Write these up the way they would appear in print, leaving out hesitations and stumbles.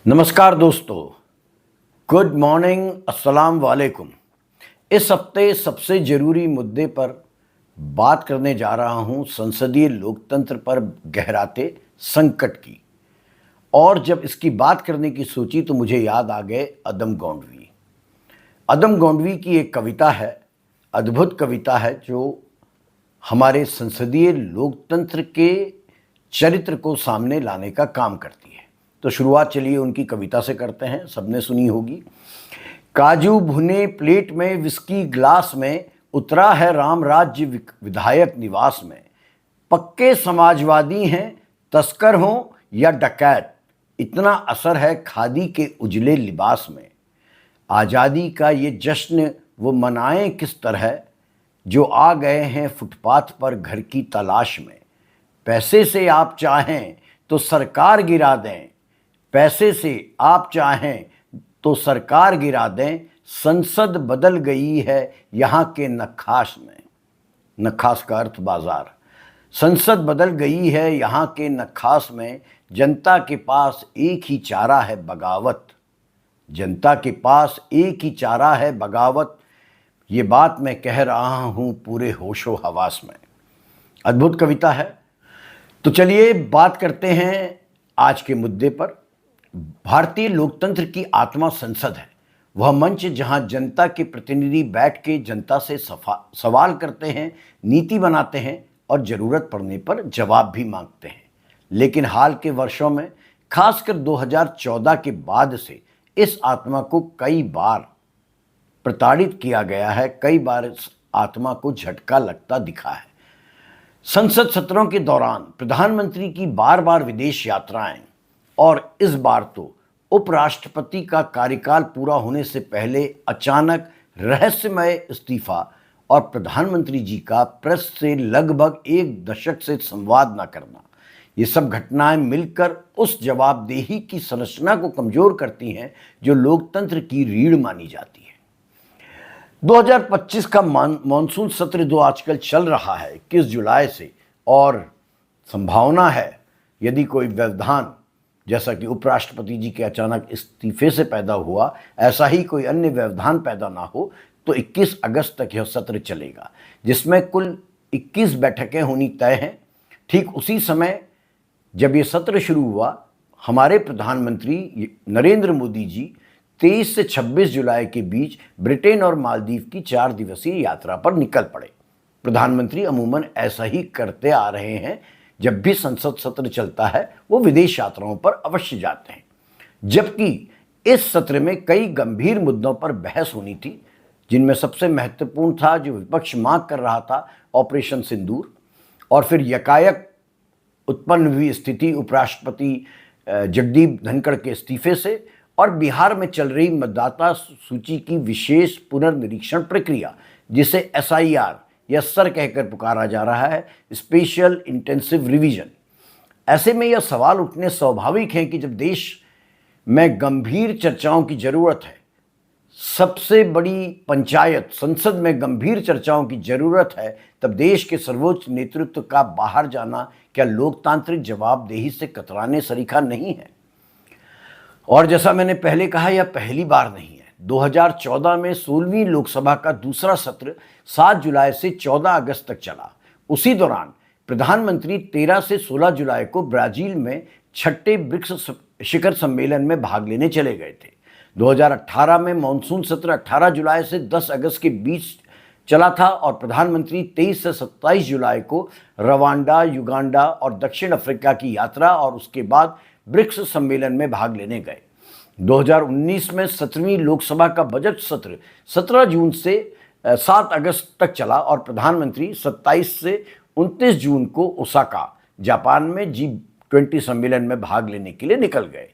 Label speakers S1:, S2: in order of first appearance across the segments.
S1: नमस्कार दोस्तों, good morning, अस्सलाम वालेकुम। इस हफ्ते सबसे ज़रूरी मुद्दे पर बात करने जा रहा हूं संसदीय लोकतंत्र पर गहराते संकट की। और जब इसकी बात करने की सोची तो मुझे याद आ गए अदम गोंडवी। अदम गोंडवी की एक कविता है, अद्भुत कविता है, जो हमारे संसदीय लोकतंत्र के चरित्र को सामने लाने का काम करती है। तो शुरुआत चलिए उनकी कविता से करते हैं, सबने सुनी होगी। काजू भुने प्लेट में, विस्की ग्लास में, उतरा है राम राज्य विधायक निवास में। पक्के समाजवादी हैं, तस्कर हों या डकैत, इतना असर है खादी के उजले लिबास में। आज़ादी का ये जश्न वो मनाएं किस तरह, जो आ गए हैं फुटपाथ पर घर की तलाश में। पैसे से आप चाहें तो सरकार गिरा दें, पैसे से आप चाहें तो सरकार गिरा दें। संसद बदल गई है यहाँ के नक्काश में। नक्काश का अर्थ बाजार। संसद बदल गई है यहाँ के नक्काश में। जनता के पास एक ही चारा है, बगावत। जनता के पास एक ही चारा है, बगावत। ये बात मैं कह रहा हूँ पूरे होशो हवास में। अद्भुत कविता है। तो चलिए बात करते हैं आज के मुद्दे पर। भारतीय लोकतंत्र की आत्मा संसद है, वह मंच जहां जनता के प्रतिनिधि बैठ के जनता से सवाल करते हैं, नीति बनाते हैं और ज़रूरत पड़ने पर जवाब भी मांगते हैं। लेकिन हाल के वर्षों में, खासकर 2014 के बाद से, इस आत्मा को कई बार प्रताड़ित किया गया है, कई बार इस आत्मा को झटका लगता दिखा है। संसद सत्रों के दौरान प्रधानमंत्री की बार बार विदेश यात्राएं, और इस बार तो उपराष्ट्रपति का कार्यकाल पूरा होने से पहले अचानक रहस्यमय इस्तीफा और प्रधानमंत्री जी का प्रेस से लगभग एक दशक से संवाद न करना, ये सब घटनाएं मिलकर उस जवाबदेही की संरचना को कमजोर करती हैं जो लोकतंत्र की रीढ़ मानी जाती है। 2025 का मानसून सत्र जो आजकल चल रहा है 21 जुलाई से, और संभावना है यदि कोई व्यवधान, जैसा कि उपराष्ट्रपति जी के अचानक इस्तीफे से पैदा हुआ, ऐसा ही कोई अन्य व्यवधान पैदा ना हो, तो 21 अगस्त तक यह सत्र चलेगा, जिसमें कुल 21 बैठकें होनी तय हैं। ठीक उसी समय जब ये सत्र शुरू हुआ, हमारे प्रधानमंत्री नरेंद्र मोदी जी 23 से 26 जुलाई के बीच ब्रिटेन और मालदीव की 4 दिवसीय यात्रा पर निकल पड़े। प्रधानमंत्री अमूमन ऐसा ही करते आ रहे हैं, जब भी संसद सत्र चलता है वो विदेश यात्राओं पर अवश्य जाते हैं। जबकि इस सत्र में कई गंभीर मुद्दों पर बहस होनी थी, जिनमें सबसे महत्वपूर्ण था, जो विपक्ष मांग कर रहा था, ऑपरेशन सिंदूर, और फिर यकायक उत्पन्न हुई स्थिति उपराष्ट्रपति जगदीप धनखड़ के इस्तीफे से, और बिहार में चल रही मतदाता सूची की विशेष पुनर्निरीक्षण प्रक्रिया, जिसे SIR या सर कहकर पुकारा जा रहा है, स्पेशल इंटेंसिव रिवीजन। ऐसे में यह सवाल उठने स्वाभाविक है कि जब देश में गंभीर चर्चाओं की जरूरत है, सबसे बड़ी पंचायत संसद में गंभीर चर्चाओं की जरूरत है, तब देश के सर्वोच्च नेतृत्व का बाहर जाना क्या लोकतांत्रिक जवाबदेही से कतराने सरीखा नहीं है? और जैसा मैंने पहले कहा, यह पहली बार नहीं है। 2014 में 16वीं लोकसभा का दूसरा सत्र 7 जुलाई से 14 अगस्त तक चला। उसी दौरान प्रधानमंत्री 13 से 16 जुलाई को ब्राजील में 6ठे ब्रिक्स शिखर सम्मेलन में भाग लेने चले गए थे। 2018 में मानसून सत्र 18 जुलाई से 10 अगस्त के बीच चला था, और प्रधानमंत्री 23 से 27 जुलाई को रवांडा, युगांडा और दक्षिण अफ्रीका की यात्रा और उसके बाद ब्रिक्स सम्मेलन में भाग लेने गए। 2019 में 17वीं लोकसभा का बजट सत्र 17 जून से 7 अगस्त तक चला, और प्रधानमंत्री 27 से 29 जून को ओसाका, जापान में G20 सम्मेलन में भाग लेने के लिए निकल गए।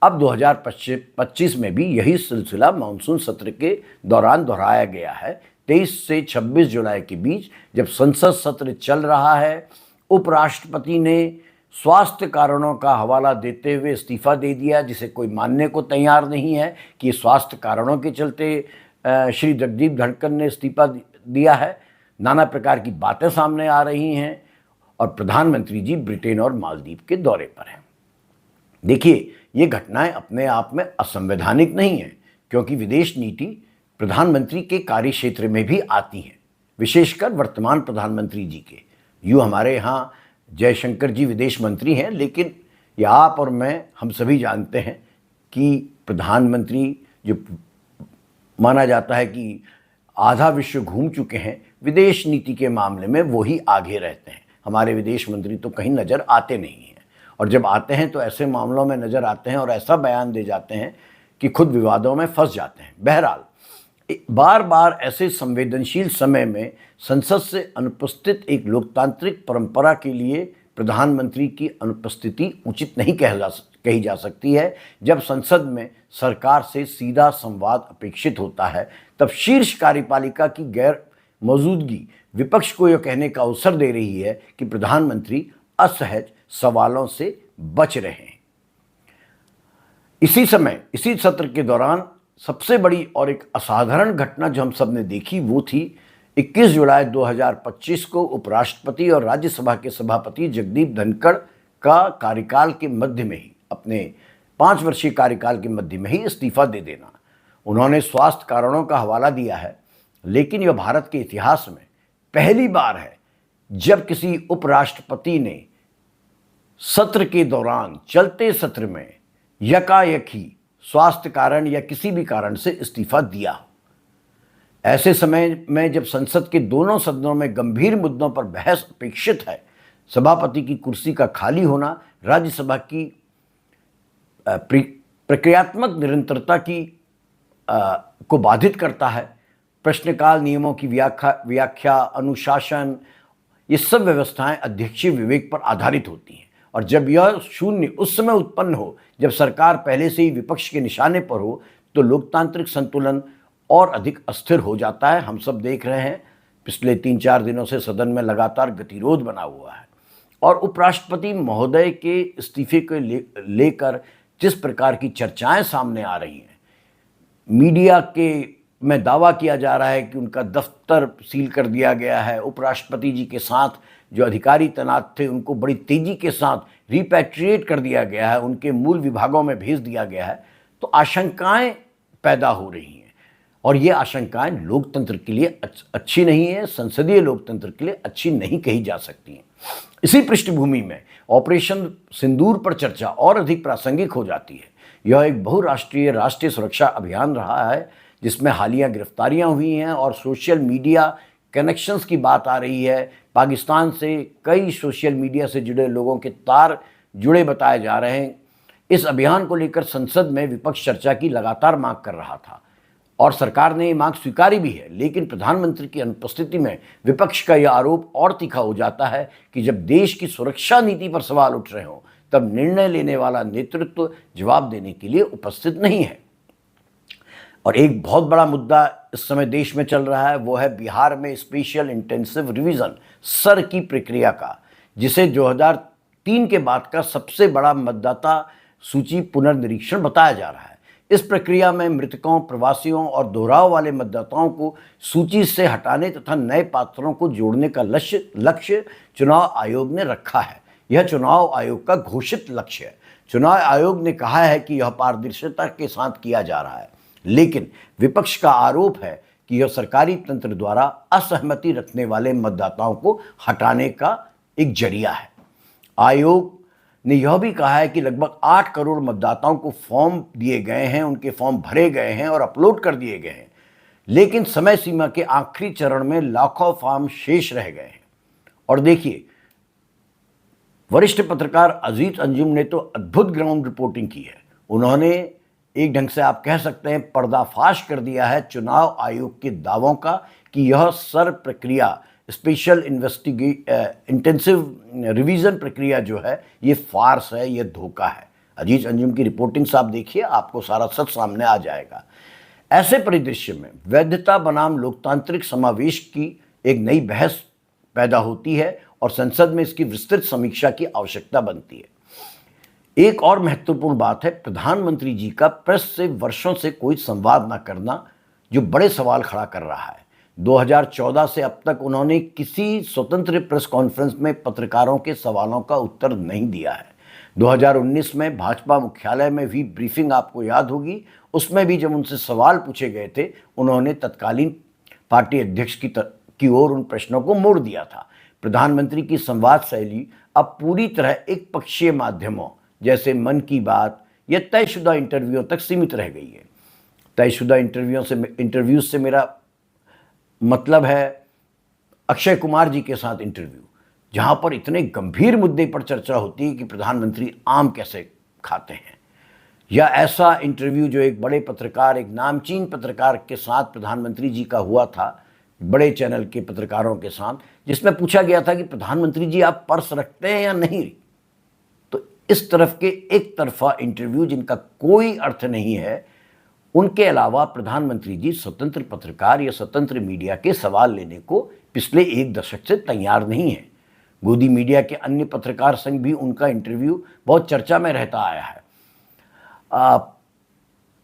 S1: अब 2025 में भी यही सिलसिला मानसून सत्र के दौरान दोहराया गया है। 23 से 26 जुलाई के बीच जब संसद सत्र चल रहा है, उपराष्ट्रपति ने स्वास्थ्य कारणों का हवाला देते हुए इस्तीफा दे दिया, जिसे कोई मानने को तैयार नहीं है कि स्वास्थ्य कारणों के चलते श्री जगदीप धनखड़ ने इस्तीफा दिया है। नाना प्रकार की बातें सामने आ रही हैं, और प्रधानमंत्री जी ब्रिटेन और मालदीव के दौरे पर हैं। देखिए, ये घटनाएं अपने आप में असंवैधानिक नहीं हैं, क्योंकि विदेश नीति प्रधानमंत्री के कार्य क्षेत्र में भी आती हैं, विशेषकर वर्तमान प्रधानमंत्री जी के। यूँ हमारे यहाँ जयशंकर जी विदेश मंत्री हैं, लेकिन ये आप और मैं हम सभी जानते हैं कि प्रधानमंत्री जो माना जाता है कि आधा विश्व घूम चुके हैं, विदेश नीति के मामले में वो ही आगे रहते हैं। हमारे विदेश मंत्री तो कहीं नज़र आते नहीं हैं, और जब आते हैं तो ऐसे मामलों में नज़र आते हैं और ऐसा बयान दे जाते हैं कि खुद विवादों में फंस जाते हैं। बहरहाल, बार बार ऐसे संवेदनशील समय में संसद से अनुपस्थित एक लोकतांत्रिक परंपरा के लिए प्रधानमंत्री की अनुपस्थिति उचित नहीं कही जा सकती है। जब संसद में सरकार से सीधा संवाद अपेक्षित होता है, तब शीर्ष कार्यपालिका की गैर मौजूदगी विपक्ष को यह कहने का अवसर दे रही है कि प्रधानमंत्री असहज सवालों से बच रहे हैं। इसी सत्र के दौरान सबसे बड़ी और एक असाधारण घटना जो हम सब ने देखी वो थी 21 जुलाई 2025 को उपराष्ट्रपति और राज्यसभा के सभापति जगदीप धनखड़ का कार्यकाल के मध्य में ही, अपने 5 वर्षीय कार्यकाल के मध्य में ही इस्तीफा दे देना। उन्होंने स्वास्थ्य कारणों का हवाला दिया है, लेकिन यह भारत के इतिहास में पहली बार है जब किसी उपराष्ट्रपति ने सत्र के दौरान, चलते सत्र में यकायक ही स्वास्थ्य कारण या किसी भी कारण से इस्तीफा दिया। ऐसे समय में जब संसद के दोनों सदनों में गंभीर मुद्दों पर बहस अपेक्षित है, सभापति की कुर्सी का खाली होना राज्यसभा की प्रक्रियात्मक निरंतरता को बाधित करता है। प्रश्नकाल, नियमों की व्याख्या, अनुशासन, ये सब व्यवस्थाएं अध्यक्षीय विवेक पर आधारित होती हैं, और जब यह शून्य उस समय उत्पन्न हो जब सरकार पहले से ही विपक्ष के निशाने पर हो, तो लोकतांत्रिक संतुलन और अधिक अस्थिर हो जाता है। हम सब देख रहे हैं, पिछले 3-4 दिनों से सदन में लगातार गतिरोध बना हुआ है, और उपराष्ट्रपति महोदय के इस्तीफे को लेकर जिस प्रकार की चर्चाएं सामने आ रही हैं, मीडिया में दावा किया जा रहा है कि उनका दफ्तर सील कर दिया गया है, उपराष्ट्रपति जी के साथ जो अधिकारी तैनात थे उनको बड़ी तेजी के साथ रिपैट्रिएट कर दिया गया है, उनके मूल विभागों में भेज दिया गया है, तो आशंकाएं पैदा हो रही हैं, और ये आशंकाएं लोकतंत्र के लिए अच्छी नहीं है, संसदीय लोकतंत्र के लिए अच्छी नहीं कही जा सकती हैं। इसी पृष्ठभूमि में ऑपरेशन सिंदूर पर चर्चा और अधिक प्रासंगिक हो जाती है। यह एक बहुराष्ट्रीय राष्ट्रीय सुरक्षा अभियान रहा है, जिसमें हालिया गिरफ्तारियां हुई हैं और सोशल मीडिया कनेक्शंस की बात आ रही है। पाकिस्तान से कई सोशल मीडिया से जुड़े लोगों के तार जुड़े बताए जा रहे हैं। इस अभियान को लेकर संसद में विपक्ष चर्चा की लगातार मांग कर रहा था, और सरकार ने ये मांग स्वीकारी भी है, लेकिन प्रधानमंत्री की अनुपस्थिति में विपक्ष का यह आरोप और तीखा हो जाता है कि जब देश की सुरक्षा नीति पर सवाल उठ रहे हों, तब निर्णय लेने वाला नेतृत्व जवाब देने के लिए उपस्थित नहीं है। और एक बहुत बड़ा मुद्दा इस समय देश में चल रहा है, वो है बिहार में स्पेशल इंटेंसिव रिवीजन सर की प्रक्रिया का, जिसे 2003 के बाद का सबसे बड़ा मतदाता सूची पुनर्निरीक्षण बताया जा रहा है। इस प्रक्रिया में मृतकों, प्रवासियों और दोहराव वाले मतदाताओं को सूची से हटाने तथा नए पात्रों को जोड़ने का लक्ष्य चुनाव आयोग ने रखा है। यह चुनाव आयोग का घोषित लक्ष्य है। चुनाव आयोग ने कहा है कि यह पारदर्शिता के साथ किया जा रहा है, लेकिन विपक्ष का आरोप है कि यह सरकारी तंत्र द्वारा असहमति रखने वाले मतदाताओं को हटाने का एक जरिया है। आयोग ने यह भी कहा है कि लगभग 8 करोड़ मतदाताओं को फॉर्म दिए गए हैं, उनके फॉर्म भरे गए हैं और अपलोड कर दिए गए हैं, लेकिन समय सीमा के आखिरी चरण में लाखों फॉर्म शेष रह गए हैं। और देखिए, वरिष्ठ पत्रकार अजीज अंजुम ने तो अद्भुत ग्राउंड रिपोर्टिंग की है। उन्होंने एक ढंग से आप कह सकते हैं पर्दाफाश कर दिया है चुनाव आयोग के दावों का कि यह सर प्रक्रिया, स्पेशल इंटेंसिव रिवीजन प्रक्रिया जो है, ये फार्स है, ये धोखा है। अजीज अंजुम की रिपोर्टिंग से आप देखिए, आपको सारा सच सामने आ जाएगा। ऐसे परिदृश्य में वैधता बनाम लोकतांत्रिक समावेश की एक नई बहस पैदा होती है और संसद में इसकी विस्तृत समीक्षा की आवश्यकता बनती है। एक और महत्वपूर्ण बात है प्रधानमंत्री जी का प्रेस से वर्षों से कोई संवाद न करना, जो बड़े सवाल खड़ा कर रहा है। 2014 से अब तक उन्होंने किसी स्वतंत्र प्रेस कॉन्फ्रेंस में पत्रकारों के सवालों का उत्तर नहीं दिया है। 2019 में भाजपा मुख्यालय में हुई ब्रीफिंग आपको याद होगी, उसमें भी जब उनसे सवाल पूछे गए थे, उन्होंने तत्कालीन पार्टी अध्यक्ष की ओर उन प्रश्नों को मोड़ दिया था। प्रधानमंत्री की संवाद शैली अब पूरी तरह एक पक्षीय माध्यमों जैसे मन की बात या तयशुदा इंटरव्यू तक सीमित रह गई है। तयशुदा इंटरव्यूज से मेरा मतलब है अक्षय कुमार जी के साथ इंटरव्यू, जहां पर इतने गंभीर मुद्दे पर चर्चा होती है कि प्रधानमंत्री आम कैसे खाते हैं, या ऐसा इंटरव्यू जो एक बड़े पत्रकार, एक नामचीन पत्रकार के साथ प्रधानमंत्री जी का हुआ था, बड़े चैनल के पत्रकारों के साथ, जिसमें पूछा गया था कि प्रधानमंत्री जी आप पर्स रखते हैं या नहीं। तो इस तरफ के एक तरफा इंटरव्यू जिनका कोई अर्थ नहीं है, उनके अलावा प्रधानमंत्री जी स्वतंत्र पत्रकार या स्वतंत्र मीडिया के सवाल लेने को पिछले एक दशक से तैयार नहीं है। गोदी मीडिया के अन्य पत्रकार संघ भी उनका इंटरव्यू बहुत चर्चा में रहता आया है।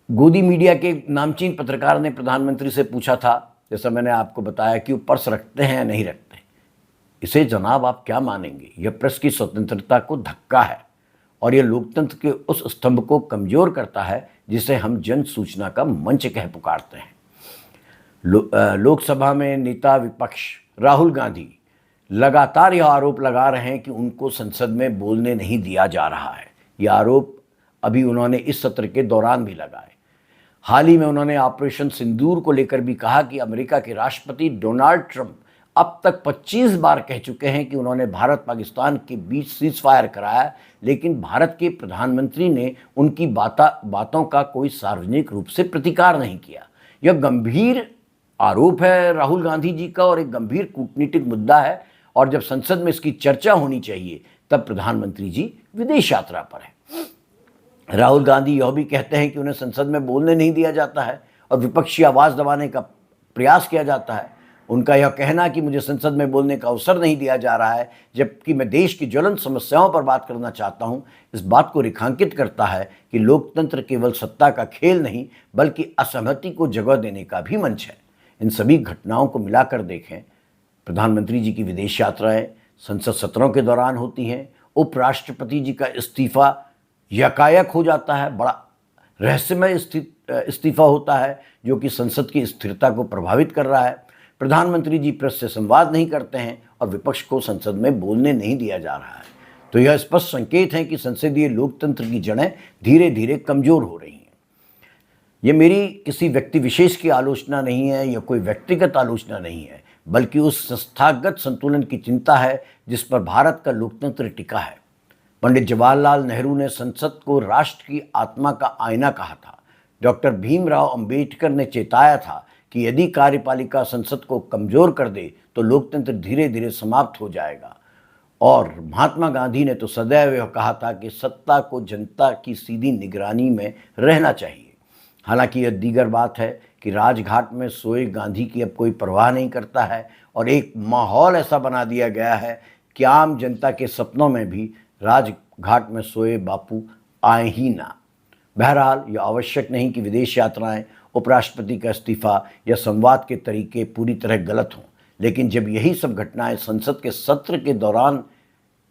S1: गोदी मीडिया के नामचीन पत्रकार ने प्रधानमंत्री से पूछा था, जैसा मैंने आपको बताया, कि वो पर्स रखते हैं या नहीं रखते। इसे जनाब आप क्या मानेंगे? यह प्रेस की स्वतंत्रता को धक्का है और यह लोकतंत्र के उस स्तंभ को कमजोर करता है जिसे हम जन सूचना का मंच कह पुकारते हैं। लोकसभा में नेता विपक्ष राहुल गांधी लगातार यह आरोप लगा रहे हैं कि उनको संसद में बोलने नहीं दिया जा रहा है। यह आरोप अभी उन्होंने इस सत्र के दौरान भी लगाए। हाल ही में उन्होंने ऑपरेशन सिंदूर को लेकर भी कहा कि अमेरिका के राष्ट्रपति डोनाल्ड ट्रंप अब तक 25 बार कह चुके हैं कि उन्होंने भारत पाकिस्तान के बीच सीज फायर कराया, लेकिन भारत के प्रधानमंत्री ने उनकी बातों का कोई सार्वजनिक रूप से प्रतिकार नहीं किया। यह गंभीर आरोप है राहुल गांधी जी का और एक गंभीर कूटनीतिक मुद्दा है, और जब संसद में इसकी चर्चा होनी चाहिए तब प्रधानमंत्री जी विदेश यात्रा पर है। राहुल गांधी यह भी कहते हैं कि उन्हें संसद में बोलने नहीं दिया जाता है और विपक्षी आवाज़ दबाने का प्रयास किया जाता है। उनका यह कहना कि मुझे संसद में बोलने का अवसर नहीं दिया जा रहा है जबकि मैं देश की ज्वलंत समस्याओं पर बात करना चाहता हूं, इस बात को रेखांकित करता है कि लोकतंत्र केवल सत्ता का खेल नहीं बल्कि असहमति को जगह देने का भी मंच है। इन सभी घटनाओं को मिलाकर देखें, प्रधानमंत्री जी की विदेश यात्राएं संसद सत्रों के दौरान होती हैं, उपराष्ट्रपति जी का इस्तीफा यकायक हो जाता है, बड़ा रहस्यमय इस्तीफा होता है जो कि संसद की स्थिरता को प्रभावित कर रहा है। प्रधानमंत्री जी प्रेस से संवाद नहीं करते हैं और विपक्ष को संसद में बोलने नहीं दिया जा रहा है। तो यह स्पष्ट संकेत है कि संसदीय लोकतंत्र की जड़ें धीरे धीरे कमजोर हो रही हैं। यह मेरी किसी व्यक्ति विशेष की आलोचना नहीं है या कोई व्यक्तिगत आलोचना नहीं है, बल्कि उस संस्थागत संतुलन की चिंता है जिस पर भारत का लोकतंत्र टिका है। पंडित जवाहरलाल नेहरू ने संसद को राष्ट्र की आत्मा का आईना कहा था। डॉक्टर भीमराव अंबेडकर ने चेताया था कि यदि कार्यपालिका संसद को कमजोर कर दे तो लोकतंत्र धीरे धीरे समाप्त हो जाएगा। और महात्मा गांधी ने तो सदैव यह कहा था कि सत्ता को जनता की सीधी निगरानी में रहना चाहिए। हालांकि यह दीगर बात है कि राजघाट में सोए गांधी की अब कोई परवाह नहीं करता है और एक माहौल ऐसा बना दिया गया है कि आम जनता के सपनों में भी राजघाट में सोए बापू आए ही ना। बहरहाल यह आवश्यक नहीं कि विदेश यात्राएं, उपराष्ट्रपति का इस्तीफा या संवाद के तरीके पूरी तरह गलत हों, लेकिन जब यही सब घटनाएं संसद के सत्र के दौरान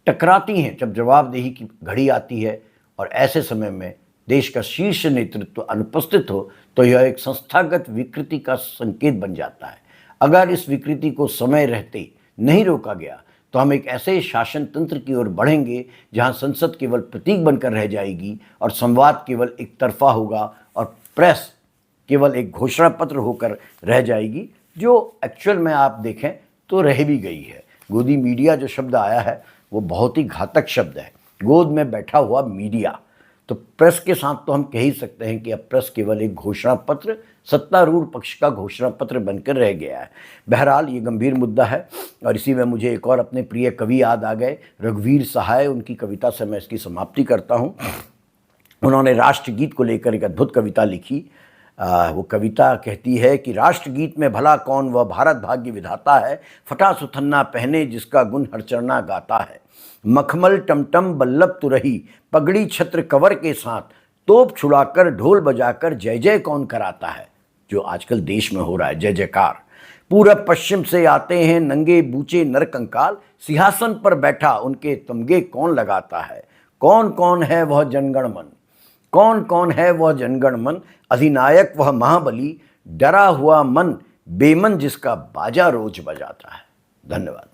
S1: टकराती हैं, जब जवाबदेही की घड़ी आती है और ऐसे समय में देश का शीर्ष नेतृत्व अनुपस्थित हो, तो यह एक संस्थागत विकृति का संकेत बन जाता है। अगर इस विकृति को समय रहते नहीं रोका गया तो हम एक ऐसे शासन तंत्र की ओर बढ़ेंगे जहां संसद केवल प्रतीक बनकर रह जाएगी और संवाद केवल एक तरफा होगा और प्रेस केवल एक घोषणा पत्र होकर रह जाएगी, जो एक्चुअल में आप देखें तो रह भी गई है। गोदी मीडिया जो शब्द आया है वो बहुत ही घातक शब्द है। गोद में बैठा हुआ मीडिया, तो प्रेस के साथ तो हम कह ही सकते हैं कि अब प्रेस केवल एक घोषणा पत्र, सत्तारूढ़ पक्ष का घोषणा पत्र बनकर रह गया है। बहरहाल ये गंभीर मुद्दा है और इसी में मुझे एक और अपने प्रिय कवि याद आ गए, रघुवीर सहाय। उनकी कविता से मैं इसकी समाप्ति करता हूँ। उन्होंने राष्ट्रगीत को लेकर एक अद्भुत कविता लिखी। वो कविता कहती है कि राष्ट्रगीत में भला कौन वह भारत भाग्य विधाता है, फटा सुथन्ना पहने जिसका गुण हर चरना गाता है। मखमल टमटम बल्लभ तुरही पगड़ी छत्र कवर के साथ, तोप छुड़ाकर ढोल बजाकर जय जय कौन कराता है, जो आजकल देश में हो रहा है, जय जयकार। पूरब पश्चिम से आते हैं नंगे बूचे नर कंकाल, सिंहासन पर बैठा उनके तमगे कौन लगाता है। कौन कौन है वह जनगण मन, कौन कौन है वह जनगण मन, अधिनायक वह महाबली, डरा हुआ मन बेमन जिसका बाजा रोज बजाता है। धन्यवाद।